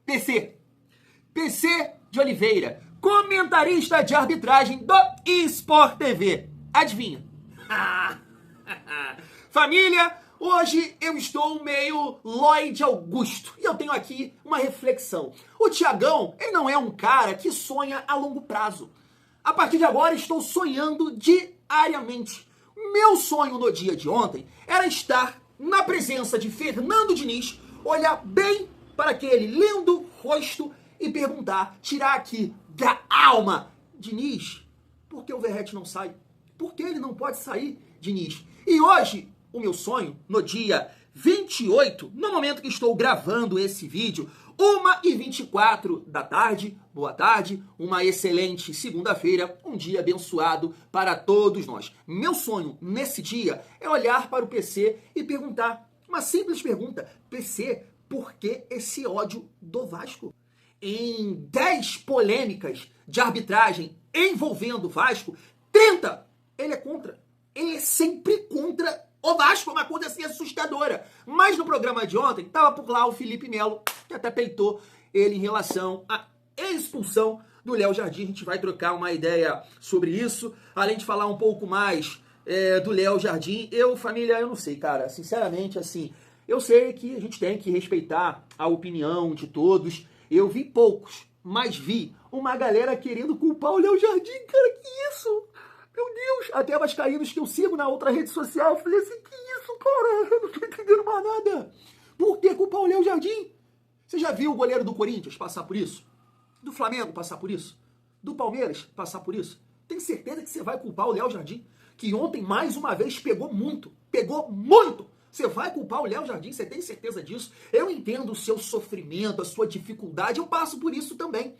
PC de Oliveira, comentarista de arbitragem do Sport TV. Adivinha? Família, hoje eu estou meio Lloyd Augusto e eu tenho aqui uma reflexão. O Thiagão, ele não é um cara que sonha a longo prazo. A partir de agora estou sonhando diariamente. Meu sonho no dia de ontem era estar na presença de Fernando Diniz, olhar bem para aquele lindo rosto e perguntar, tirar aqui da alma: Diniz, por que o Verratti não sai? Por que ele não pode sair, Diniz? E hoje, o meu sonho, no dia 28, no momento que estou gravando esse vídeo, 1h24 da tarde, boa tarde, uma excelente segunda-feira, um dia abençoado para todos nós. Meu sonho nesse dia é olhar para o PC e perguntar uma simples pergunta: PC, por que esse ódio do Vasco? Em 10 polêmicas de arbitragem envolvendo o Vasco, 30 ele é contra. Ele é sempre contra o Vasco, uma coisa assim assustadora. Mas no programa de ontem, estava por lá o Felipe Melo, que até peitou ele em relação à expulsão do Léo Jardim. A gente vai trocar uma ideia sobre isso, além de falar um pouco mais do Léo Jardim. Família, eu não sei, cara, sinceramente, assim, eu sei que a gente tem que respeitar a opinião de todos. Eu vi poucos, mas vi uma galera querendo culpar o Léo Jardim, cara, que isso? Meu Deus, até vascaínos que eu sigo na outra rede social, eu falei assim, que isso, cara? Eu não tô entendendo mais nada. Por que culpar o Léo Jardim? Você já viu o goleiro do Corinthians passar por isso? Do Flamengo passar por isso? Do Palmeiras passar por isso? Tem certeza que você vai culpar o Léo Jardim? Que ontem, mais uma vez, pegou muito. Pegou muito! Você vai culpar o Léo Jardim? Você tem certeza disso? Eu entendo o seu sofrimento, a sua dificuldade, eu passo por isso também.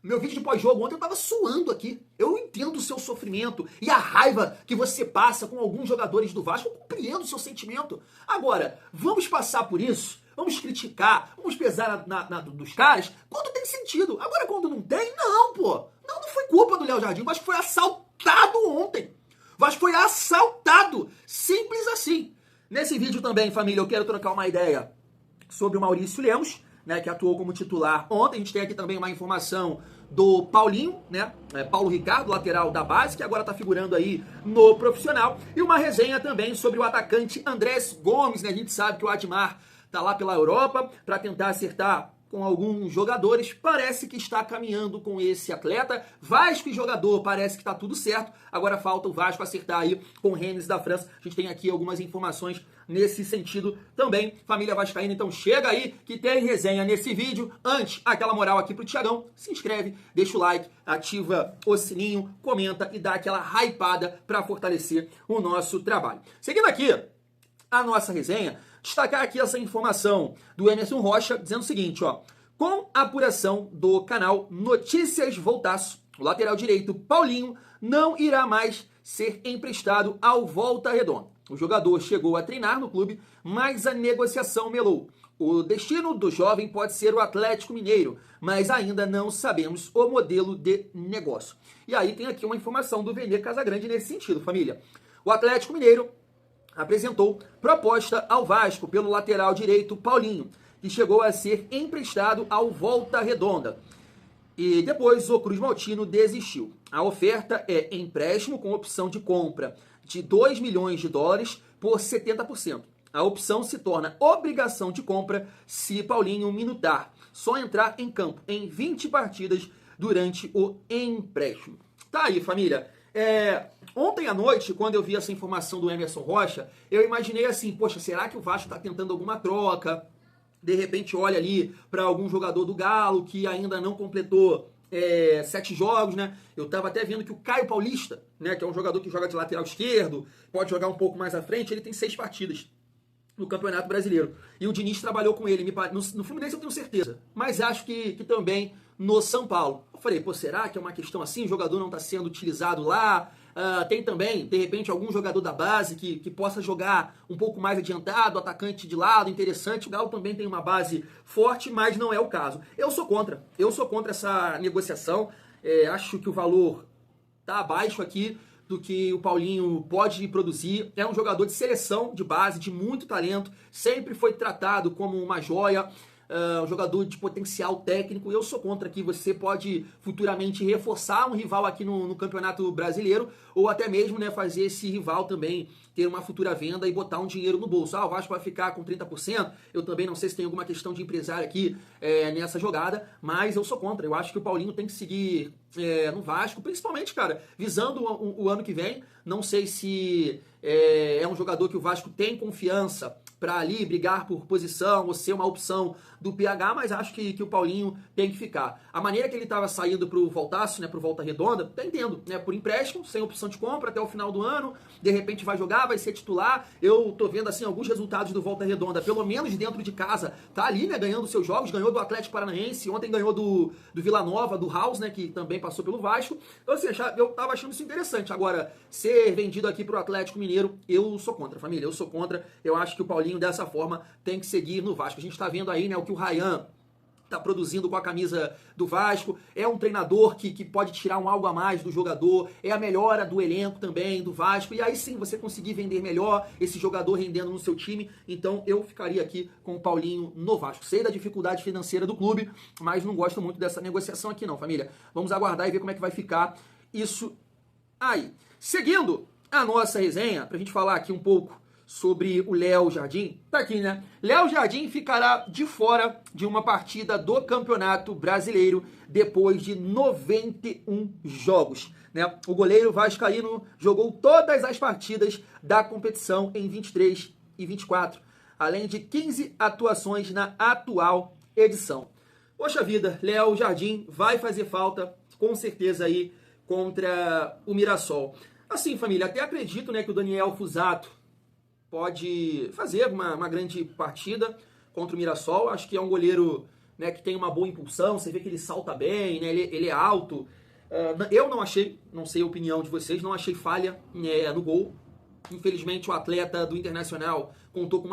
Meu vídeo de pós-jogo ontem eu tava suando aqui. Eu entendo o seu sofrimento e a raiva que você passa com alguns jogadores do Vasco. Eu compreendo o seu sentimento. Agora, vamos passar por isso? Vamos criticar? Vamos pesar dos caras? Quando tem sentido. Agora, quando não tem, não, pô. Não foi culpa do Léo Jardim. O Vasco foi assaltado ontem. O Vasco foi assaltado. Simples assim. Nesse vídeo também, família, eu quero trocar uma ideia sobre o Maurício Lemos, né, que atuou como titular ontem. A gente tem aqui também uma informação do Paulinho, né, Paulo Ricardo, lateral da base, que agora tá figurando aí no profissional. E uma resenha também sobre o atacante Andrés Gomes, né. A gente sabe que o Admar tá lá pela Europa para tentar acertar com alguns jogadores, parece que está caminhando com esse atleta. Vasco e jogador, parece que está tudo certo. Agora falta o Vasco acertar aí com o Rennes da França. A gente tem aqui algumas informações nesse sentido também, família vascaína. Então chega aí que tem resenha nesse vídeo. Antes, aquela moral aqui pro Thiagão, se inscreve, deixa o like, ativa o sininho, comenta e dá aquela hypada para fortalecer o nosso trabalho. Seguindo aqui a nossa resenha, destacar aqui essa informação do Emerson Rocha, dizendo o seguinte, ó: com a apuração do canal Notícias Voltaço, o lateral direito Paulinho não irá mais ser emprestado ao Volta Redonda. O jogador chegou a treinar no clube, mas a negociação melou. O destino do jovem pode ser o Atlético Mineiro, mas ainda não sabemos o modelo de negócio. E aí tem aqui uma informação do Vene Casagrande nesse sentido, família. O Atlético Mineiro apresentou proposta ao Vasco pelo lateral direito Paulinho, que chegou a ser emprestado ao Volta Redonda. E depois o Cruz Maltino desistiu. A oferta é empréstimo com opção de compra de 2 milhões de dólares por 70%. A opção se torna obrigação de compra se Paulinho minutar, só entrar em campo em 20 partidas durante o empréstimo. Tá aí, família. Ontem à noite, quando eu vi essa informação do Emerson Rocha, eu imaginei assim, poxa, será que o Vasco está tentando alguma troca? De repente olha ali para algum jogador do Galo que ainda não completou 7 jogos, né? Eu tava até vendo que o Caio Paulista, né, que é um jogador que joga de lateral esquerdo, pode jogar um pouco mais à frente, ele tem 6 partidas no Campeonato Brasileiro. E o Diniz trabalhou com ele, no Fluminense eu tenho certeza, mas acho que também no São Paulo. Eu falei, pô, será que é uma questão assim? O jogador não está sendo utilizado lá? Tem também, de repente, algum jogador da base que possa jogar um pouco mais adiantado, atacante de lado, interessante. O Galo também tem uma base forte, mas não é o caso. Eu sou contra essa negociação. Acho que o valor está abaixo aqui do que o Paulinho pode produzir. É um jogador de seleção de base, de muito talento, sempre foi tratado como uma joia, um jogador de potencial técnico. Eu sou contra que você pode futuramente reforçar um rival aqui no Campeonato Brasileiro, ou até mesmo, né, fazer esse rival também ter uma futura venda e botar um dinheiro no bolso. O Vasco vai ficar com 30%, eu também não sei se tem alguma questão de empresário aqui nessa jogada, mas eu sou contra. Eu acho que o Paulinho tem que seguir no Vasco, principalmente, cara, visando o ano que vem. Não sei se é um jogador que o Vasco tem confiança para ali brigar por posição ou ser uma opção do PH, mas acho que o Paulinho tem que ficar. A maneira que ele estava saindo pro Voltaço, né, pro Volta Redonda, tá entendo, né, por empréstimo, sem opção de compra até o final do ano, de repente vai jogar, vai ser titular. Eu tô vendo assim alguns resultados do Volta Redonda, pelo menos dentro de casa, tá ali, né, ganhando seus jogos, ganhou do Atlético Paranaense, ontem ganhou do Vila Nova, do House, né, que também passou pelo Vasco. Então assim, eu tava achando isso interessante. Agora, ser vendido aqui pro Atlético Mineiro, eu sou contra, família, eu sou contra. Eu acho que o Paulinho dessa forma tem que seguir no Vasco. A gente tá vendo aí, né, o que o Ryan tá produzindo com a camisa do Vasco, é um treinador que pode tirar um algo a mais do jogador, é a melhora do elenco também do Vasco, e aí sim você conseguir vender melhor esse jogador rendendo no seu time. Então eu ficaria aqui com o Paulinho no Vasco. Sei da dificuldade financeira do clube, mas não gosto muito dessa negociação aqui não, família. Vamos aguardar e ver como é que vai ficar isso aí. Seguindo a nossa resenha, pra gente falar aqui um pouco sobre o Léo Jardim, tá aqui, né? Léo Jardim ficará de fora de uma partida do Campeonato Brasileiro depois de 91 jogos, né? O goleiro vascaíno jogou todas as partidas da competição em 23 e 24, além de 15 atuações na atual edição. Poxa vida, Léo Jardim vai fazer falta, com certeza, aí contra o Mirassol. Assim, família, até acredito, né, que o Daniel Fusato pode fazer uma grande partida contra o Mirassol. Acho que é um goleiro, né, que tem uma boa impulsão, você vê que ele salta bem, né, ele é alto. Eu não achei, não sei a opinião de vocês, não achei falha no gol. Infelizmente o atleta do Internacional contou com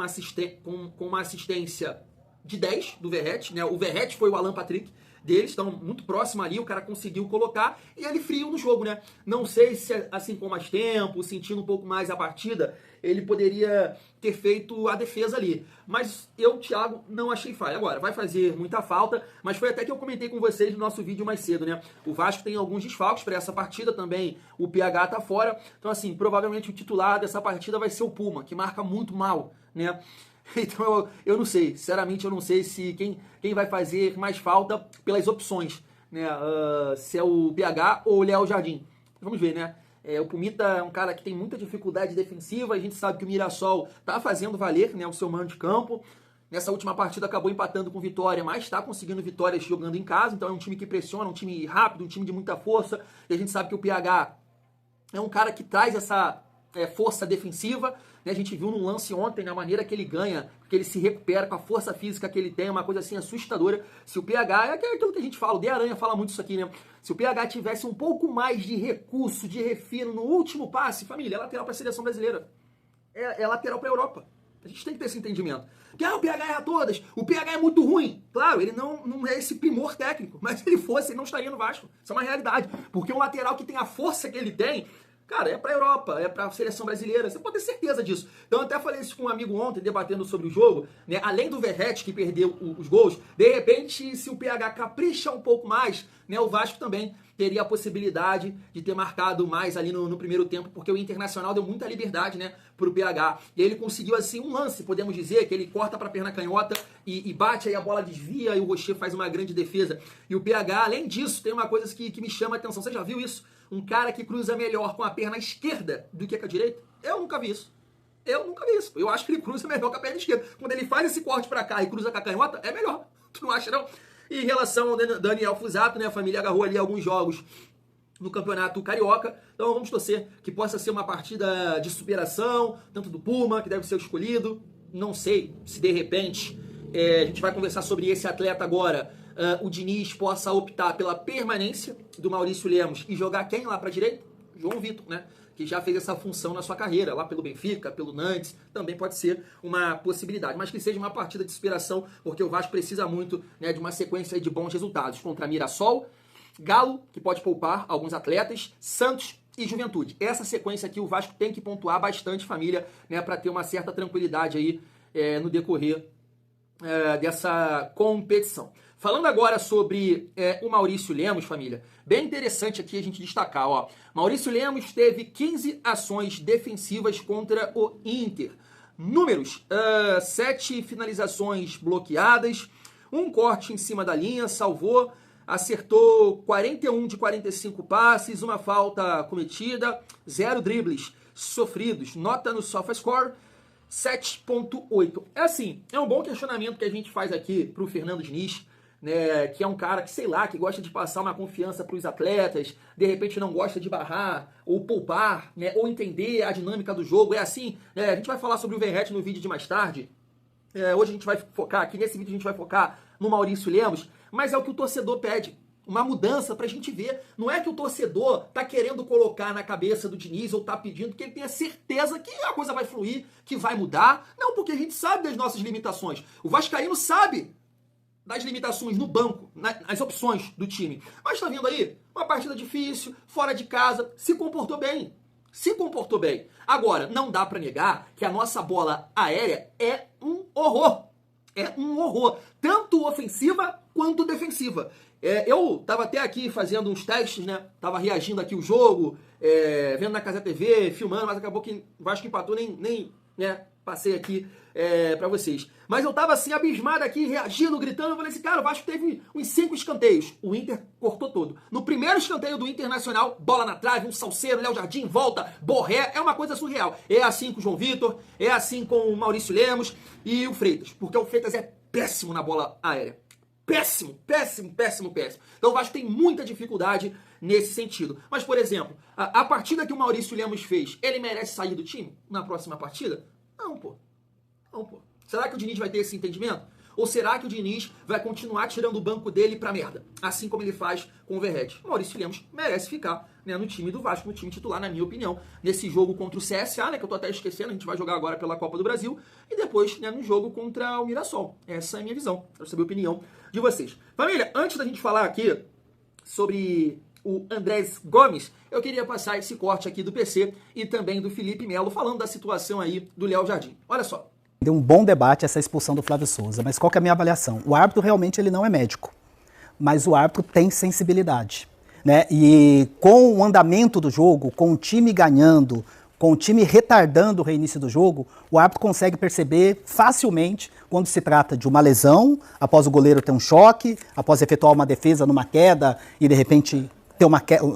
uma assistência de 10 do Verratti, né? O Verratti foi o Alan Patrick deles, estão muito próximo ali, o cara conseguiu colocar e ele frio no jogo, né? Não sei se assim com mais tempo, sentindo um pouco mais a partida, ele poderia ter feito a defesa ali. Mas eu, Thiago, não achei falha. Agora, vai fazer muita falta, mas foi até que eu comentei com vocês no nosso vídeo mais cedo, né? O Vasco tem alguns desfalques para essa partida também, o PH tá fora. Então assim, provavelmente o titular dessa partida vai ser o Puma, que marca muito mal, né? Então eu não sei, sinceramente eu não sei se quem vai fazer mais falta pelas opções, né? Se é o PH ou o Léo Jardim. Vamos ver, né? O Pumita é um cara que tem muita dificuldade defensiva, a gente sabe que o Mirassol tá fazendo valer, né, o seu mando de campo. Nessa última partida acabou empatando com Vitória, mas está conseguindo vitórias jogando em casa, então é um time que pressiona, um time rápido, um time de muita força, e a gente sabe que o PH é um cara que traz essa força defensiva, né? A gente viu no lance ontem, na maneira que ele ganha, que ele se recupera com a força física que ele tem, uma coisa assim assustadora. Se o PH, é aquilo que a gente fala, o De Aranha fala muito isso aqui, né? Se o PH tivesse um pouco mais de recurso, de refino no último passe, família, é lateral para a seleção brasileira. É lateral para a Europa. A gente tem que ter esse entendimento. Que o PH erra todas, o PH é muito ruim. Claro, ele não é esse primor técnico, mas se ele fosse, ele não estaria no Vasco. Isso é uma realidade. Porque um lateral que tem a força que ele tem, cara, é pra Europa, é pra seleção brasileira, você pode ter certeza disso. Então eu até falei isso com um amigo ontem, debatendo sobre o jogo, né? Além do Verratti, que perdeu os gols, de repente, se o PH capricha um pouco mais, né, o Vasco também teria a possibilidade de ter marcado mais ali no primeiro tempo, porque o Internacional deu muita liberdade, né, pro PH. E ele conseguiu, assim, um lance, podemos dizer, que ele corta pra perna canhota e bate, aí a bola desvia e o Rocher faz uma grande defesa. E o PH, além disso, tem uma coisa que me chama a atenção. Você já viu isso? Um cara que cruza melhor com a perna esquerda do que com a direita? Eu nunca vi isso. Eu acho que ele cruza melhor com a perna esquerda. Quando ele faz esse corte pra cá e cruza com a canhota, é melhor. Tu não acha, não? E em relação ao Daniel Fusato, né? A família agarrou ali alguns jogos no Campeonato Carioca. Então vamos torcer que possa ser uma partida de superação, tanto do Puma, que deve ser o escolhido. Não sei se de repente a gente vai conversar sobre esse atleta agora. O Diniz possa optar pela permanência do Maurício Lemos e jogar quem lá para a direita? João Vitor, né? Que já fez essa função na sua carreira, lá pelo Benfica, pelo Nantes, também pode ser uma possibilidade. Mas que seja uma partida de superação, porque o Vasco precisa muito, né, de uma sequência de bons resultados contra Mirassol, Galo, que pode poupar alguns atletas, Santos e Juventude. Essa sequência aqui o Vasco tem que pontuar bastante, família, né, para ter uma certa tranquilidade aí no decorrer dessa competição. Falando agora sobre o Maurício Lemos, família, bem interessante aqui a gente destacar, ó. Maurício Lemos teve 15 ações defensivas contra o Inter. Números, 7 finalizações bloqueadas, um corte em cima da linha, salvou, acertou 41 de 45 passes, uma falta cometida, 0 dribles sofridos, nota no SofaScore, 7.8. É assim, é um bom questionamento que a gente faz aqui pro Fernando Diniz, né, que é um cara que, sei lá, que gosta de passar uma confiança para os atletas, de repente não gosta de barrar ou poupar, né, ou entender a dinâmica do jogo. É assim, a gente vai falar sobre o Verratti no vídeo de mais tarde. Hoje a gente vai focar, aqui nesse vídeo a gente vai focar no Maurício Lemos, mas é o que o torcedor pede. Uma mudança pra gente ver. Não é que o torcedor tá querendo colocar na cabeça do Diniz ou tá pedindo que ele tenha certeza que a coisa vai fluir, que vai mudar. Não, porque a gente sabe das nossas limitações. O vascaíno sabe das limitações no banco, nas opções do time. Mas tá vendo aí? Uma partida difícil, fora de casa, se comportou bem. Se comportou bem. Agora, não dá pra negar que a nossa bola aérea é um horror. É um horror. Tanto ofensiva quanto defensiva. Eu tava até aqui fazendo uns testes, né? Tava reagindo aqui o jogo, vendo na Casa TV, filmando, mas acabou que o Vasco empatou, nem passei aqui pra vocês. Mas eu tava assim, abismado aqui, reagindo, gritando. Eu falei assim, cara, o Vasco teve uns 5 escanteios. O Inter cortou todo. No primeiro escanteio do Internacional, bola na trave, um Salceiro, Léo Jardim, volta, Borré. É uma coisa surreal. É assim com o João Vitor, é assim com o Maurício Lemos e o Freitas. Porque o Freitas é péssimo na bola aérea. Péssimo, péssimo, péssimo, péssimo. Então o Vasco tem muita dificuldade nesse sentido. Mas, por exemplo, a partida que o Maurício Lemos fez, ele merece sair do time na próxima partida? Não, pô. Não, pô. Será que o Diniz vai ter esse entendimento? Ou será que o Diniz vai continuar tirando o banco dele pra merda? Assim como ele faz com o Verratti. O Maurício Lemos merece ficar, né, no time do Vasco, no time titular, na minha opinião. Nesse jogo contra o CSA, né, que eu tô até esquecendo, a gente vai jogar agora pela Copa do Brasil. E depois, né, no jogo contra o Mirassol. Essa é a minha visão. Quero saber a opinião de vocês. Família, antes da gente falar aqui sobre o Andrés Gomes, eu queria passar esse corte aqui do PC e também do Felipe Melo, falando da situação aí do Léo Jardim. Olha só. Deu um bom debate essa expulsão do Flávio Souza, mas qual que é a minha avaliação? O árbitro realmente ele não é médico, mas o árbitro tem sensibilidade, né? E com o andamento do jogo, com o time ganhando, com o time retardando o reinício do jogo, o árbitro consegue perceber facilmente quando se trata de uma lesão, após o goleiro ter um choque, após efetuar uma defesa numa queda e de repente ter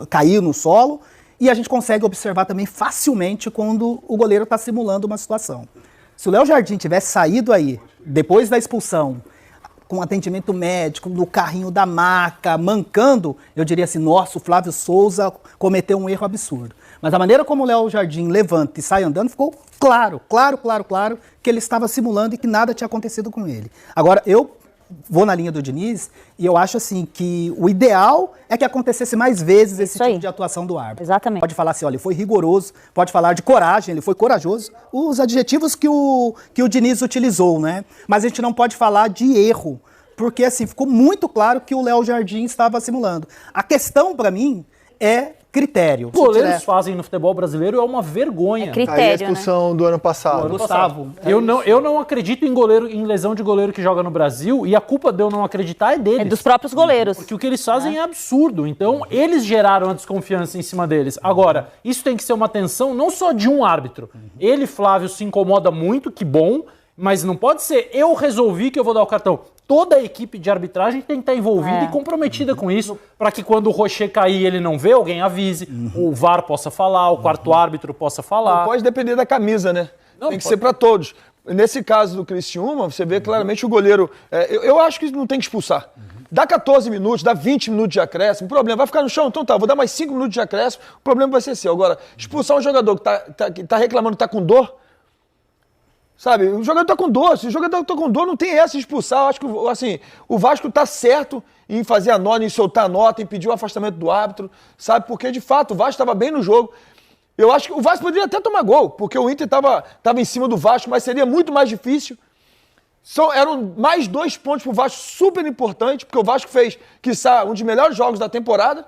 cair no solo, e a gente consegue observar também facilmente quando o goleiro está simulando uma situação. Se o Léo Jardim tivesse saído aí, depois da expulsão, com atendimento médico, no carrinho da maca, mancando, eu diria assim, nossa, o Flávio Souza cometeu um erro absurdo. Mas a maneira como o Léo Jardim levanta e sai andando, ficou claro que ele estava simulando e que nada tinha acontecido com ele. Agora, eu vou na linha do Diniz e eu acho assim que o ideal é que acontecesse mais vezes esse tipo de atuação do árbitro. Exatamente. Pode falar assim, olha, ele foi rigoroso, pode falar de coragem, ele foi corajoso, os adjetivos que o Diniz utilizou, né? Mas a gente não pode falar de erro, porque assim, ficou muito claro que o Léo Jardim estava simulando. A questão para mim é critério. Os goleiros fazem no futebol brasileiro é uma vergonha. É critério, aí a expulsão, né? Do ano passado. Gustavo. Eu não acredito em lesão de goleiro que joga no Brasil, e a culpa de eu não acreditar é deles. É dos próprios goleiros. Porque o que eles fazem é absurdo. Então, eles geraram a desconfiança em cima deles. Agora, isso tem que ser uma atenção não só de um árbitro. Ele, Flávio, se incomoda muito, que bom, mas não pode ser eu resolvi que eu vou dar o cartão. Toda a equipe de arbitragem tem que estar envolvida e comprometida com isso, para que quando o Rocher cair ele não vê, alguém avise, o VAR possa falar, o quarto árbitro possa falar. Não pode depender da camisa, né? Não, tem que ser para todos. Nesse caso do Criciúma, você vê claramente o goleiro... eu acho que não tem que expulsar. Dá 14 minutos, dá 20 minutos de acréscimo, o problema vai ficar no chão, então tá, vou dar mais 5 minutos de acréscimo, o problema vai ser seu. Agora, expulsar um jogador que tá reclamando que tá com dor, sabe, o jogador tá com dor, se o jogador tá com dor, não tem essa de expulsar. Eu acho que, assim, o Vasco tá certo em fazer a nota, em soltar a nota, em pedir o afastamento do árbitro, sabe, porque de fato o Vasco estava bem no jogo. Eu acho que o Vasco poderia até tomar gol, porque o Inter tava em cima do Vasco, mas seria muito mais difícil. Eram mais 2 pontos pro Vasco, super importante, porque o Vasco fez, quiçá, um dos melhores jogos da temporada,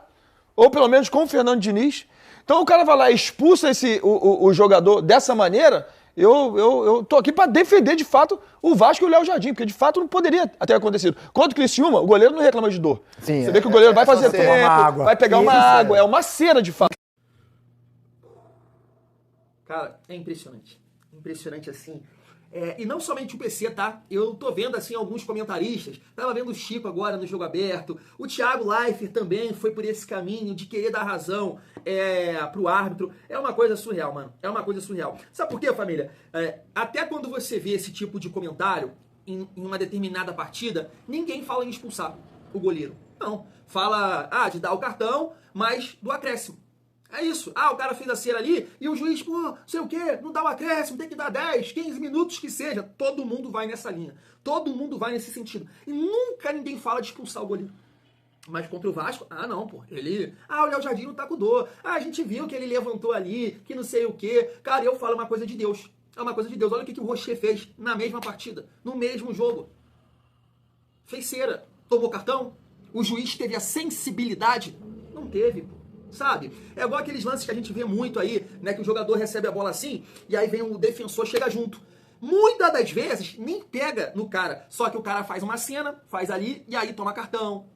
ou pelo menos com o Fernando Diniz. Então o cara vai lá e expulsa o jogador dessa maneira. eu tô aqui para defender, de fato, o Vasco e o Léo Jardim, porque, de fato, não poderia ter acontecido. Contra o Criciúma, o goleiro não reclama de dor. Sim, você vê que o goleiro vai fazer tempo, vai pegar uma água, é uma cera, de fato. Cara, é impressionante. Impressionante assim. E não somente o PC, tá? Eu tô vendo, assim, alguns comentaristas. Tava vendo o Chico agora no Jogo Aberto. O Thiago Leifert também foi por esse caminho de querer dar razão pro árbitro. É uma coisa surreal, mano. É uma coisa surreal. Sabe por quê, família? Até quando você vê esse tipo de comentário em uma determinada partida, ninguém fala em expulsar o goleiro. Não. Fala, de dar o cartão, mas do acréscimo. É isso. O cara fez a cera ali e o juiz, sei o quê, não dá o acréscimo, tem que dar 10, 15 minutos que seja. Todo mundo vai nessa linha. Todo mundo vai nesse sentido. E nunca ninguém fala de expulsar o goleiro. Mas contra o Vasco, não, pô. o Léo Jardim não tá com dor. A gente viu que ele levantou ali, que não sei o quê. Cara, eu falo uma coisa de Deus. É uma coisa de Deus. Olha o que o Rocher fez na mesma partida, no mesmo jogo. Fez cera. Tomou cartão. O juiz teve a sensibilidade? Não teve, pô. Sabe? É igual aqueles lances que a gente vê muito aí, né? Que o jogador recebe a bola assim, e aí vem o defensor, chega junto. Muitas das vezes, nem pega no cara. Só que o cara faz uma cena, faz ali, e aí toma cartão.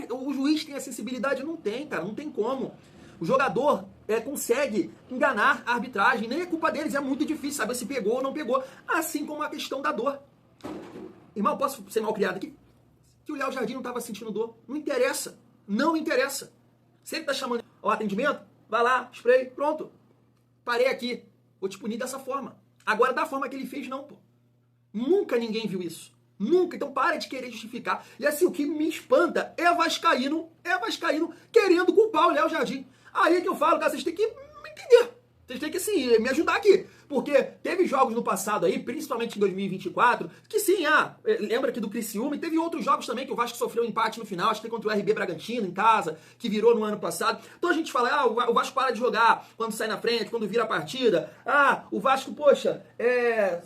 O juiz tem a sensibilidade? Não tem, cara. Não tem como. O jogador consegue enganar a arbitragem. Nem é culpa deles. É muito difícil saber se pegou ou não pegou. Assim como a questão da dor. Irmão, posso ser mal criado aqui? Que o Léo Jardim não estava sentindo dor. Não interessa. Não interessa. Se ele tá chamando o atendimento, vai lá, spray, pronto. Parei aqui. Vou te punir dessa forma. Agora, da forma que ele fez, não, pô. Nunca ninguém viu isso. Nunca. Então, para de querer justificar. E assim, o que me espanta é vascaíno querendo culpar o Léo Jardim. Aí que eu falo, cara, vocês têm que me entender. Vocês têm que, assim, me ajudar aqui. Porque teve jogos no passado aí, principalmente em 2024, que sim, lembra aqui do Criciúma, e teve outros jogos também que o Vasco sofreu um empate no final, acho que foi contra o RB Bragantino em casa, que virou no ano passado. Então a gente fala, o Vasco para de jogar quando sai na frente, quando vira a partida. O Vasco, poxa,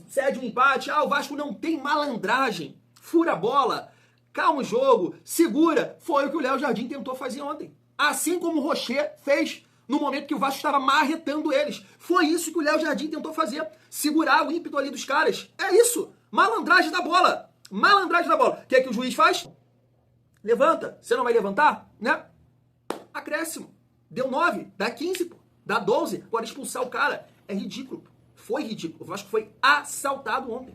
cede um empate. O Vasco não tem malandragem, fura a bola, calma o jogo, segura. Foi o que o Léo Jardim tentou fazer ontem. Assim como o Rocher fez no momento que o Vasco estava marretando eles. Foi isso que o Léo Jardim tentou fazer. Segurar o ímpeto ali dos caras. É isso. Malandragem da bola. Malandragem da bola. O que é que o juiz faz? Levanta. Você não vai levantar? Né? Acréscimo. Deu 9. Dá 15, pô. Dá 12. Agora expulsar o cara. É ridículo. Foi ridículo. O Vasco foi assaltado ontem.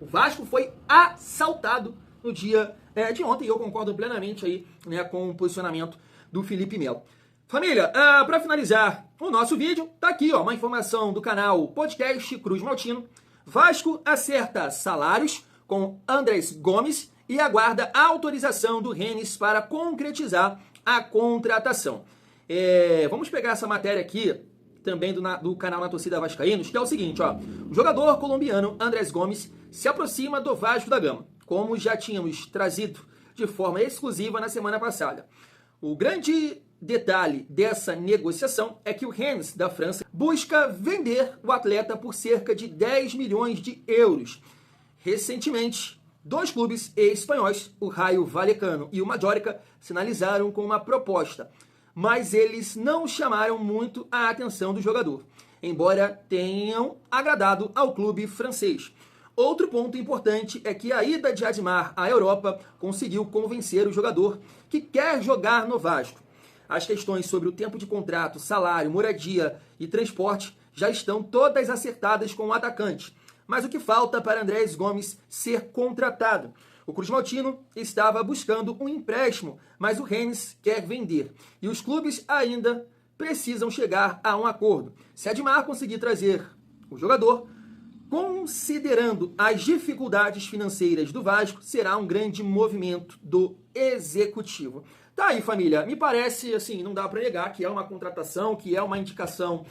O Vasco foi assaltado no dia de ontem. E eu concordo plenamente aí, né, com o posicionamento do Felipe Melo. Família, para finalizar o nosso vídeo, tá aqui uma informação do canal Podcast Cruz Maltino. Vasco acerta salários com Andrés Gomes e aguarda a autorização do Rennes para concretizar a contratação. Vamos pegar essa matéria aqui, também do canal Na Torcida Vascaínos, que é o seguinte, o jogador colombiano Andrés Gomes se aproxima do Vasco da Gama, como já tínhamos trazido de forma exclusiva na semana passada. O grande detalhe dessa negociação é que o Rennes, da França, busca vender o atleta por cerca de 10 milhões de euros. Recentemente, dois clubes espanhóis, o Rayo Vallecano e o Mallorca, sinalizaram com uma proposta, mas eles não chamaram muito a atenção do jogador, embora tenham agradado ao clube francês. Outro ponto importante é que a ida de Admar à Europa conseguiu convencer o jogador que quer jogar no Vasco. As questões sobre o tempo de contrato, salário, moradia e transporte já estão todas acertadas com o atacante. Mas o que falta para Andrés Gomes ser contratado? O Cruz Maltino estava buscando um empréstimo, mas o Rennes quer vender. E os clubes ainda precisam chegar a um acordo. Se Admar conseguir trazer o jogador, considerando as dificuldades financeiras do Vasco, será um grande movimento do executivo. Tá aí, família. Me parece, assim, não dá para negar que é uma contratação, que é uma indicação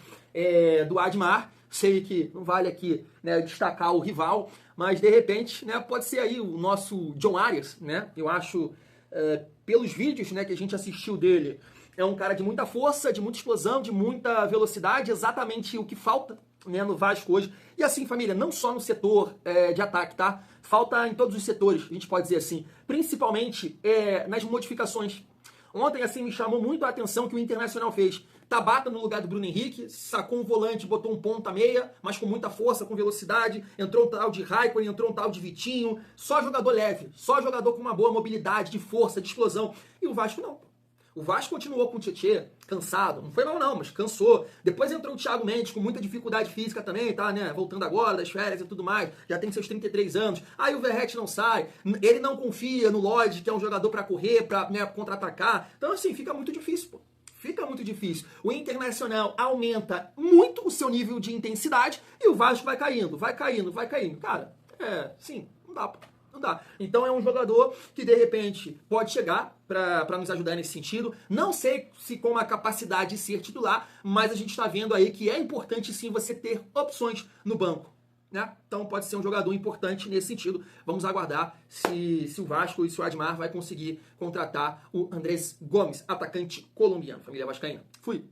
do Admar. Sei que não vale aqui, né, destacar o rival, mas de repente, né, pode ser aí o nosso John Arias, né? Eu acho, pelos vídeos, né, que a gente assistiu dele, é um cara de muita força, de muita explosão, de muita velocidade, exatamente o que falta, né, no Vasco hoje. E assim, família, não só no setor de ataque, tá? Falta em todos os setores, a gente pode dizer assim, principalmente nas modificações. Ontem, assim, me chamou muito a atenção que o Internacional fez. Tabata no lugar do Bruno Henrique, sacou um volante, botou um ponta meia, mas com muita força, com velocidade, entrou um tal de Raikkonen, entrou um tal de Vitinho, só jogador leve, só jogador com uma boa mobilidade, de força, de explosão. E o Vasco não. O Vasco continuou com o Tietê, cansado. Não foi mal não, mas cansou. Depois entrou o Thiago Mendes com muita dificuldade física também, tá, né? Voltando agora das férias e tudo mais. Já tem seus 33 anos. Aí o Verratti não sai. Ele não confia no Lodge, que é um jogador pra correr, pra, né, contra-atacar. Então, assim, fica muito difícil, pô. Fica muito difícil. O Internacional aumenta muito o seu nível de intensidade e o Vasco vai caindo, vai caindo, vai caindo. Cara, sim, não dá, pô. Não dá. Então é um jogador que, de repente, pode chegar para nos ajudar nesse sentido. Não sei se com a capacidade de ser titular, mas a gente está vendo aí que é importante sim você ter opções no banco, né? Então pode ser um jogador importante nesse sentido. Vamos aguardar se o Vasco e se o Admar vai conseguir contratar o Andrés Gomes, atacante colombiano. Família vascaína. Fui.